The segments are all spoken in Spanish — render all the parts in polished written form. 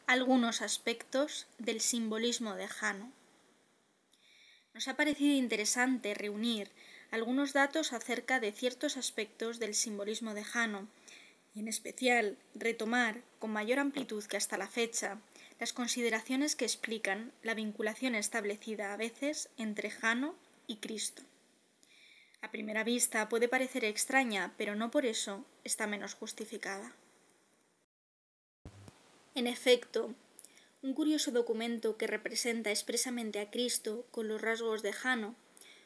algunos aspectos del simbolismo de Jano. Nos ha parecido interesante reunir algunos datos acerca de ciertos aspectos del simbolismo de Jano y en especial retomar con mayor amplitud que hasta la fecha las consideraciones que explican la vinculación establecida a veces entre Jano y Cristo. A primera vista puede parecer extraña, pero no por eso está menos justificada. En efecto, un curioso documento que representa expresamente a Cristo con los rasgos de Jano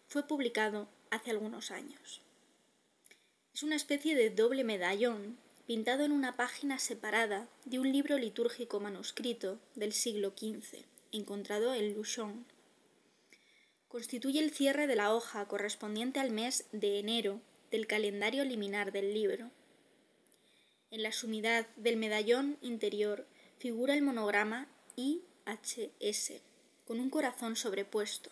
fue publicado hace algunos años. Es una especie de doble medallón pintado en una página separada de un libro litúrgico manuscrito del siglo XV, encontrado en Luchon. Constituye el cierre de la hoja correspondiente al mes de enero del calendario liminar del libro. En la sumidad del medallón interior figura el monograma IHS, con un corazón sobrepuesto.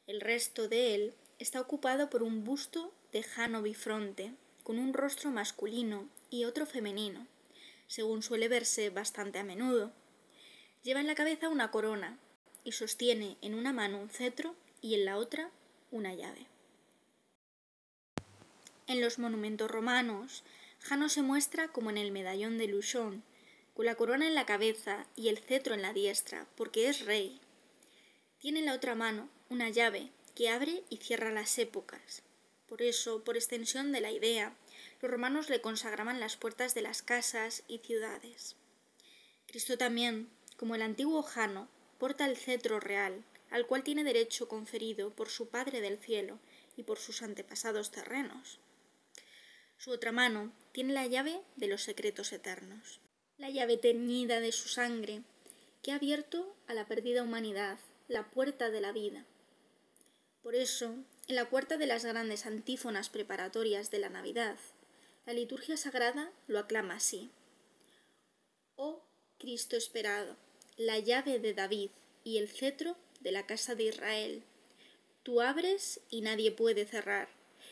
El resto de él está ocupado por un busto de Jano bifronte, con un rostro masculino y otro femenino, según suele verse bastante a menudo. Lleva en la cabeza una corona y sostiene en una mano un cetro y en la otra una llave. En los monumentos romanos, Jano se muestra como en el medallón de Luchon, con la corona en la cabeza y el cetro en la diestra, porque es rey. Tiene en la otra mano una llave que abre y cierra las épocas. Por eso, por extensión de la idea, los romanos le consagraban las puertas de las casas y ciudades. Cristo también, como el antiguo Jano, porta el cetro real, al cual tiene derecho conferido por su Padre del cielo y por sus antepasados terrenos. Su otra mano tiene la llave de los secretos eternos, la llave teñida de su sangre, que ha abierto a la perdida humanidad la puerta de la vida. Por eso, en la cuarta de las grandes antífonas preparatorias de la Navidad, la liturgia sagrada lo aclama así: Oh Cristo esperado, la llave de David y el cetro de la casa de Israel. Tú abres y nadie puede cerrar,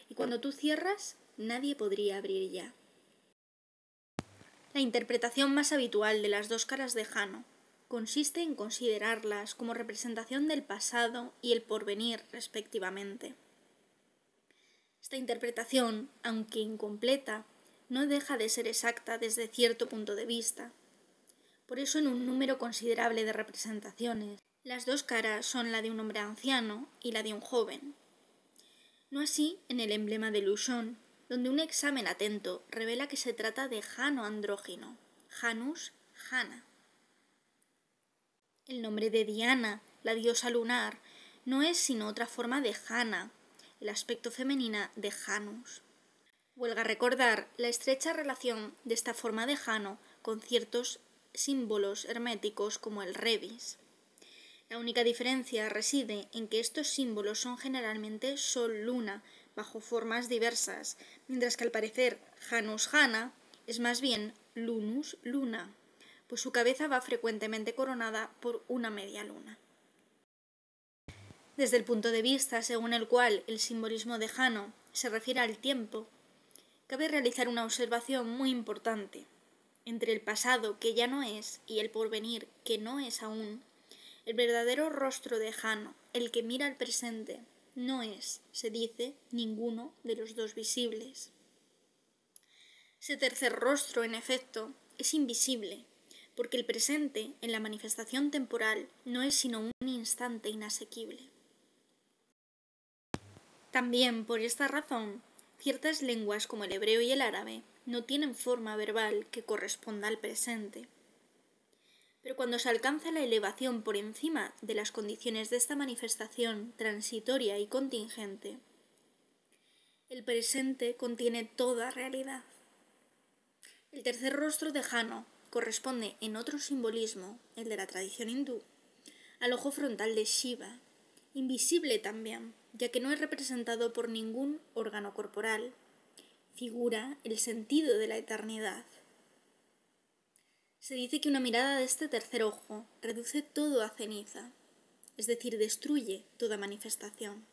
y cuando tú cierras, nadie podría abrir ya. La interpretación más habitual de las dos caras de Jano consiste en considerarlas como representación del pasado y el porvenir, respectivamente. Esta interpretación, aunque incompleta, no deja de ser exacta desde cierto punto de vista. Por eso, en un número considerable de representaciones, las dos caras son la de un hombre anciano y la de un joven. No así en el emblema de Luchon, donde un examen atento revela que se trata de Jano andrógino, Janus Jana. El nombre de Diana, la diosa lunar, no es sino otra forma de Jana, el aspecto femenina de Janus. Huelga recordar la estrecha relación de esta forma de Jano con ciertos símbolos herméticos como el rebis. La única diferencia reside en que estos símbolos son generalmente sol-luna, bajo formas diversas, mientras que al parecer Janus Jana es más bien Lunus Luna, pues su cabeza va frecuentemente coronada por una media luna. Desde el punto de vista según el cual el simbolismo de Jano se refiere al tiempo, cabe realizar una observación muy importante. Entre el pasado que ya no es y el porvenir que no es aún, el verdadero rostro de Jano, el que mira al presente, no es, se dice, ninguno de los dos visibles. Ese tercer rostro, en efecto, es invisible, porque el presente, en la manifestación temporal, no es sino un instante inasequible. También, por esta razón, ciertas lenguas como el hebreo y el árabe no tienen forma verbal que corresponda al presente. Pero cuando se alcanza la elevación por encima de las condiciones de esta manifestación transitoria y contingente, el presente contiene toda realidad. El tercer rostro de Jano corresponde en otro simbolismo, el de la tradición hindú, al ojo frontal de Shiva, invisible también, ya que no es representado por ningún órgano corporal. Figura el sentido de la eternidad. Se dice que una mirada de este tercer ojo reduce todo a ceniza, es decir, destruye toda manifestación.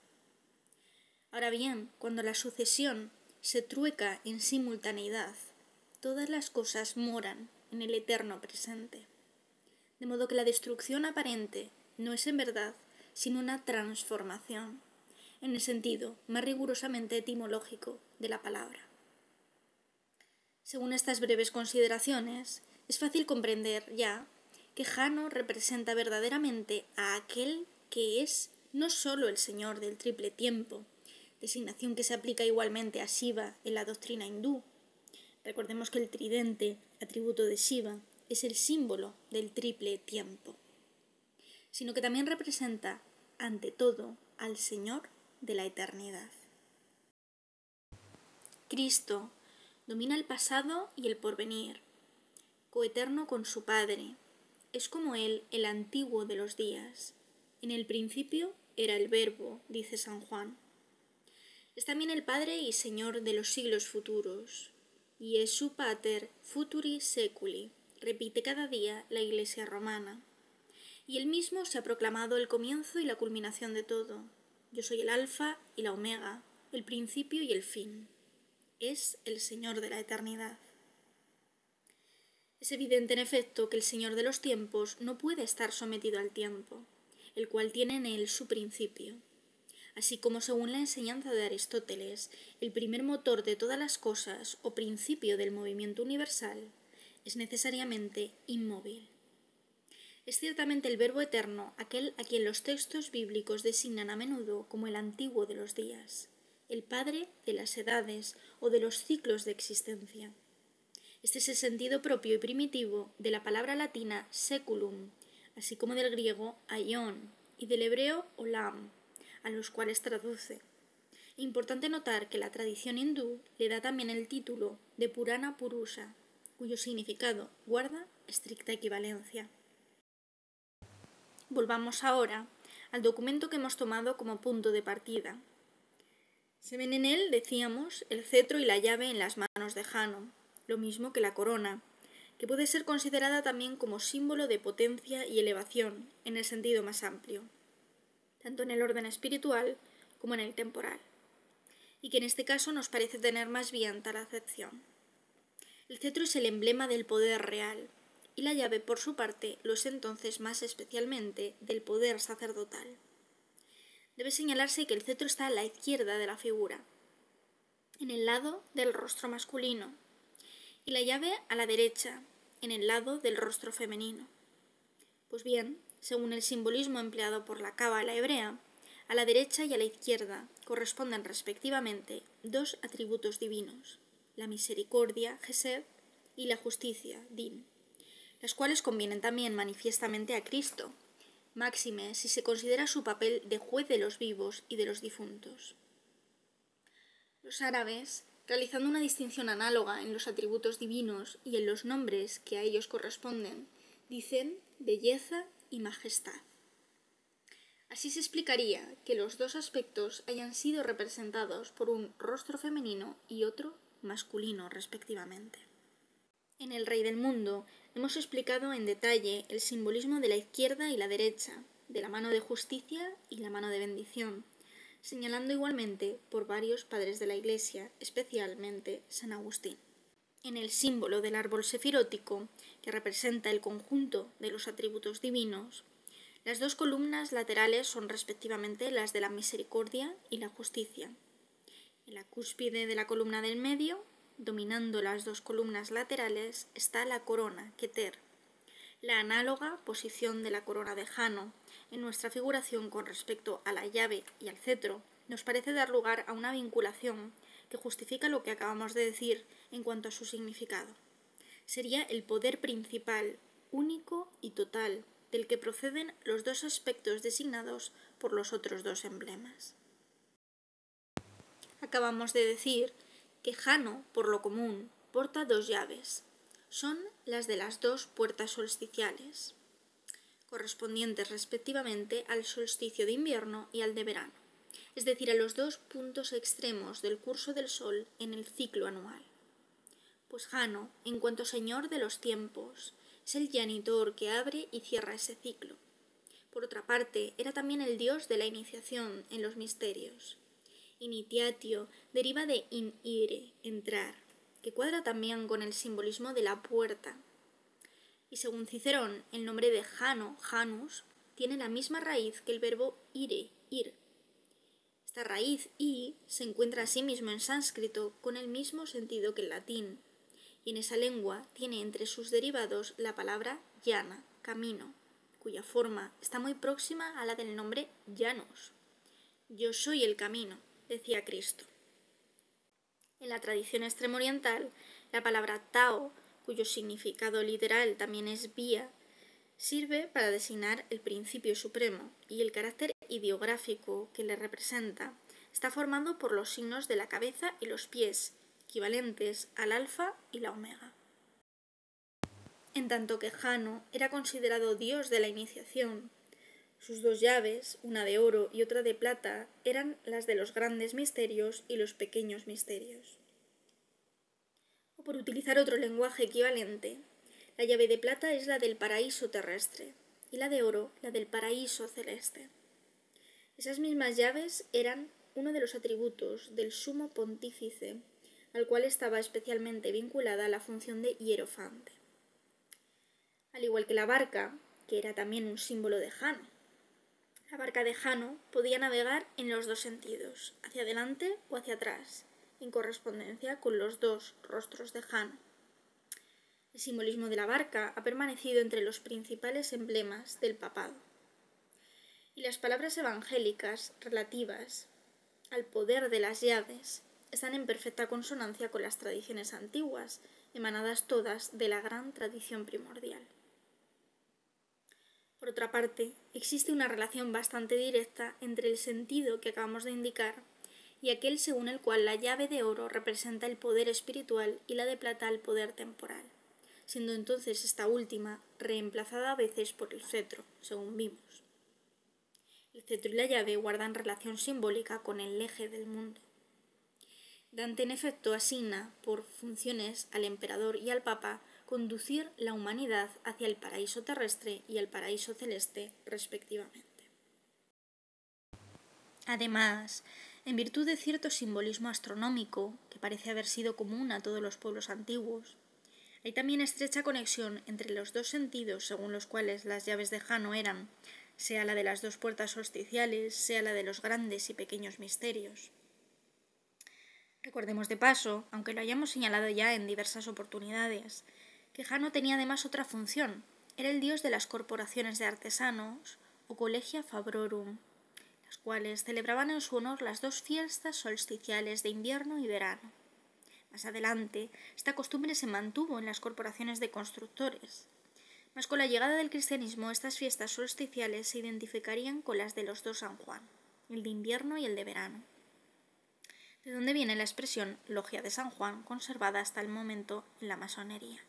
Ahora bien, cuando la sucesión se trueca en simultaneidad, todas las cosas moran en el eterno presente. de modo que la destrucción aparente no es en verdad sino una transformación, en el sentido más rigurosamente etimológico de la palabra. Según estas breves consideraciones, es fácil comprender ya que Jano representa verdaderamente a aquel que es no solo el Señor del triple tiempo, designación que se aplica igualmente a Shiva en la doctrina hindú. Recordemos que el tridente, atributo de Shiva, es el símbolo del triple tiempo, sino que también representa, ante todo, al Señor de la eternidad. Cristo domina el pasado y el porvenir, coeterno con su Padre. Es como Él el antiguo de los días. En el principio era el Verbo, dice San Juan. Es también el Padre y Señor de los siglos futuros. Iesu Pater Futuri Seculi, repite cada día la Iglesia romana. Y Él mismo se ha proclamado el comienzo y la culminación de todo. Yo soy el Alfa y la Omega, el principio y el fin. Es el Señor de la eternidad. Es evidente, en efecto, que el Señor de los tiempos no puede estar sometido al tiempo, el cual tiene en él su principio. Así como, según la enseñanza de Aristóteles, el primer motor de todas las cosas o principio del movimiento universal es necesariamente inmóvil. Es ciertamente el Verbo eterno aquel a quien los textos bíblicos designan a menudo como el antiguo de los días, el Padre de las edades o de los ciclos de existencia. Este es el sentido propio y primitivo de la palabra latina seculum, así como del griego aion y del hebreo olam, a los cuales traduce. Importante notar que la tradición hindú le da también el título de Purana Purusha, cuyo significado guarda estricta equivalencia. Volvamos ahora al documento que hemos tomado como punto de partida. Se ven en él, decíamos, el cetro y la llave en las manos de Jano, lo mismo que la corona, que puede ser considerada también como símbolo de potencia y elevación en el sentido más amplio, tanto en el orden espiritual como en el temporal, y que en este caso nos parece tener más bien tal acepción. El cetro es el emblema del poder real, y la llave, por su parte, lo es entonces más especialmente del poder sacerdotal. Debe señalarse que el cetro está a la izquierda de la figura, en el lado del rostro masculino, y la llave a la derecha, en el lado del rostro femenino. Pues bien, según el simbolismo empleado por la cábala hebrea, a la derecha y a la izquierda corresponden respectivamente dos atributos divinos, la misericordia, Gesed, y la justicia, Din, las cuales convienen también manifiestamente a Cristo, máxime si se considera su papel de juez de los vivos y de los difuntos. Los árabes, realizando una distinción análoga en los atributos divinos y en los nombres que a ellos corresponden, dicen belleza y majestad. Así se explicaría que los dos aspectos hayan sido representados por un rostro femenino y otro masculino, respectivamente. En el Rey del Mundo hemos explicado en detalle el simbolismo de la izquierda y la derecha, de la mano de justicia y la mano de bendición, señalando igualmente por varios padres de la Iglesia, especialmente San Agustín. En el símbolo del árbol sefirótico, que representa el conjunto de los atributos divinos, las dos columnas laterales son respectivamente las de la misericordia y la justicia. En la cúspide de la columna del medio, dominando las dos columnas laterales, está la corona, Keter, la análoga posición de la corona de Jano. En nuestra figuración con respecto a la llave y al cetro, nos parece dar lugar a una vinculación que justifica lo que acabamos de decir en cuanto a su significado. Sería el poder principal, único y total, del que proceden los dos aspectos designados por los otros dos emblemas. Acabamos de decir que Jano, por lo común, porta dos llaves. Son las de las dos puertas solsticiales, correspondientes respectivamente al solsticio de invierno y al de verano, es decir, a los dos puntos extremos del curso del Sol en el ciclo anual. Pues Jano, en cuanto señor de los tiempos, es el janitor que abre y cierra ese ciclo. Por otra parte, era también el dios de la iniciación en los misterios. Initiatio deriva de inire, entrar, que cuadra también con el simbolismo de la puerta. Y según Cicerón, el nombre de Jano, Janus, tiene la misma raíz que el verbo ire, ir. Esta raíz i se encuentra asimismo en sánscrito con el mismo sentido que el latín, y en esa lengua tiene entre sus derivados la palabra llana, camino, cuya forma está muy próxima a la del nombre Janus. Yo soy el camino, decía Cristo. En la tradición extremo-oriental, la palabra Tao, cuyo significado literal también es vía, sirve para designar el principio supremo, y el carácter ideográfico que le representa está formado por los signos de la cabeza y los pies, equivalentes al alfa y la omega. En tanto que Jano era considerado dios de la iniciación, sus dos llaves, una de oro y otra de plata, eran las de los grandes misterios y los pequeños misterios. O por utilizar otro lenguaje equivalente, la llave de plata es la del paraíso terrestre y la de oro la del paraíso celeste. Esas mismas llaves eran uno de los atributos del sumo pontífice, al cual estaba especialmente vinculada la función de hierofante. Al igual que la barca, que era también un símbolo de Jano. La barca de Jano podía navegar en los dos sentidos, hacia adelante o hacia atrás, en correspondencia con los dos rostros de Jano. El simbolismo de la barca ha permanecido entre los principales emblemas del papado. Y las palabras evangélicas relativas al poder de las llaves están en perfecta consonancia con las tradiciones antiguas, emanadas todas de la gran tradición primordial. Por otra parte, existe una relación bastante directa entre el sentido que acabamos de indicar y aquel según el cual la llave de oro representa el poder espiritual y la de plata el poder temporal, siendo entonces esta última reemplazada a veces por el cetro, según vimos. El cetro y la llave guardan relación simbólica con el eje del mundo. Dante en efecto asigna por funciones al emperador y al papa conducir la humanidad hacia el paraíso terrestre y el paraíso celeste, respectivamente. Además, en virtud de cierto simbolismo astronómico, que parece haber sido común a todos los pueblos antiguos, hay también estrecha conexión entre los dos sentidos según los cuales las llaves de Jano eran, sea la de las dos puertas solsticiales, sea la de los grandes y pequeños misterios. Recordemos de paso, aunque lo hayamos señalado ya en diversas oportunidades, que Jano tenía además otra función. Era el dios de las corporaciones de artesanos, o collegia fabrorum, las cuales celebraban en su honor las dos fiestas solsticiales de invierno y verano. Más adelante, esta costumbre se mantuvo en las corporaciones de constructores, mas con la llegada del cristianismo estas fiestas solsticiales se identificarían con las de los dos San Juan, el de invierno y el de verano, de donde viene la expresión logia de San Juan, conservada hasta el momento en la masonería.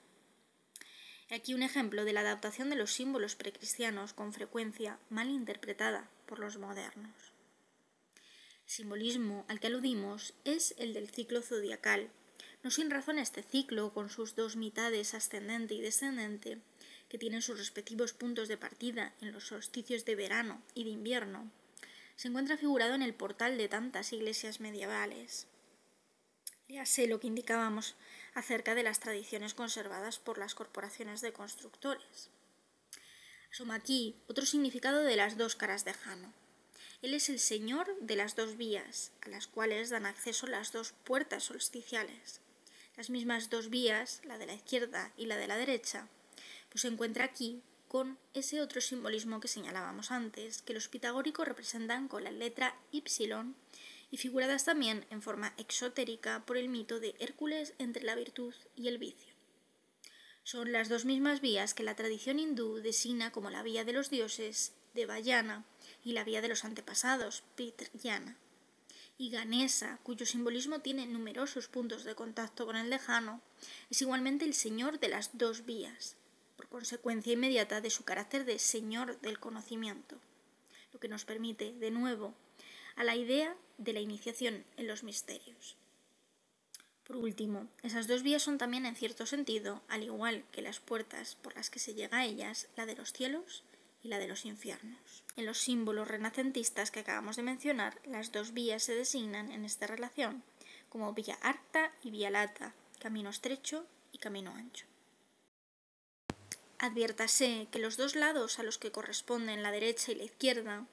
Aquí un ejemplo de la adaptación de los símbolos precristianos con frecuencia mal interpretada por los modernos. El simbolismo al que aludimos es el del ciclo zodiacal. No sin razón este ciclo, con sus dos mitades ascendente y descendente, que tienen sus respectivos puntos de partida en los solsticios de verano y de invierno, se encuentra figurado en el portal de tantas iglesias medievales. Léase lo que indicábamos acerca de las tradiciones conservadas por las corporaciones de constructores. Asoma aquí otro significado de las dos caras de Jano. Él es el señor de las dos vías, a las cuales dan acceso las dos puertas solsticiales. Las mismas dos vías, la de la izquierda y la de la derecha, pues se encuentra aquí con ese otro simbolismo que señalábamos antes, que los pitagóricos representan con la letra Y y figuradas también en forma exotérica por el mito de Hércules entre la virtud y el vicio. Son las dos mismas vías que la tradición hindú designa como la vía de los dioses, Devayana, y la vía de los antepasados, Pitrayana. Y Ganesa, cuyo simbolismo tiene numerosos puntos de contacto con el de Jano, es igualmente el señor de las dos vías, por consecuencia inmediata de su carácter de señor del conocimiento, lo que nos permite, de nuevo, a la idea de la iniciación en los misterios. Por último, esas dos vías son también en cierto sentido, al igual que las puertas por las que se llega a ellas, la de los cielos y la de los infiernos. En los símbolos renacentistas que acabamos de mencionar, las dos vías se designan en esta relación como vía alta y vía lata, camino estrecho y camino ancho. adviértase que los dos lados a los que corresponden la derecha y la izquierda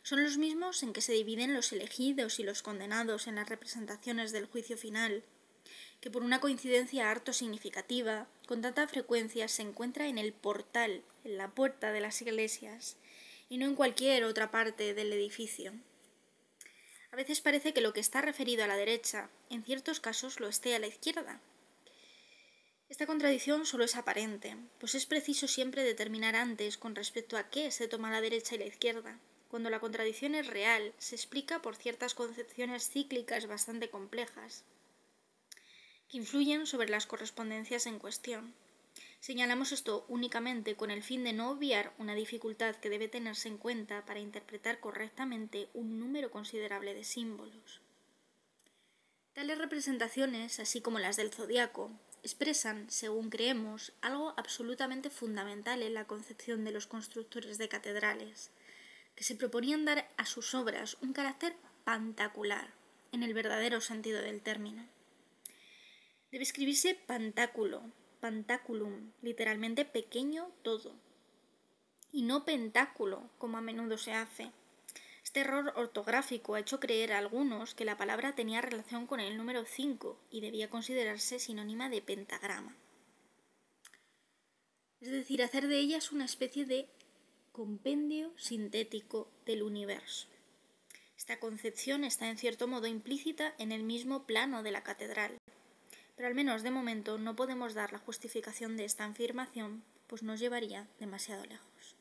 son los mismos en que se dividen los elegidos y los condenados en las representaciones del juicio final, que por una coincidencia harto significativa, con tanta frecuencia se encuentra en el portal, en la puerta de las iglesias, y no en cualquier otra parte del edificio. A veces parece que lo que está referido a la derecha, en ciertos casos lo esté a la izquierda. Esta contradicción solo es aparente, pues es preciso siempre determinar antes con respecto a qué se toma la derecha y la izquierda. Cuando la contradicción es real, se explica por ciertas concepciones cíclicas bastante complejas, que influyen sobre las correspondencias en cuestión. Señalamos esto únicamente con el fin de no obviar una dificultad que debe tenerse en cuenta para interpretar correctamente un número considerable de símbolos. Tales representaciones, así como las del zodiaco, expresan, según creemos, algo absolutamente fundamental en la concepción de los constructores de catedrales, que se proponían dar a sus obras un carácter pantacular, en el verdadero sentido del término. Debe escribirse pantáculo, pantaculum, literalmente pequeño todo, y no pentáculo, como a menudo se hace. Este error ortográfico ha hecho creer a algunos que la palabra tenía relación con el número 5 y debía considerarse sinónima de pentagrama. Es decir, hacer de ellas una especie de compendio sintético del universo. Esta concepción está en cierto modo implícita en el mismo plano de la catedral, pero al menos de momento no podemos dar la justificación de esta afirmación, pues nos llevaría demasiado lejos.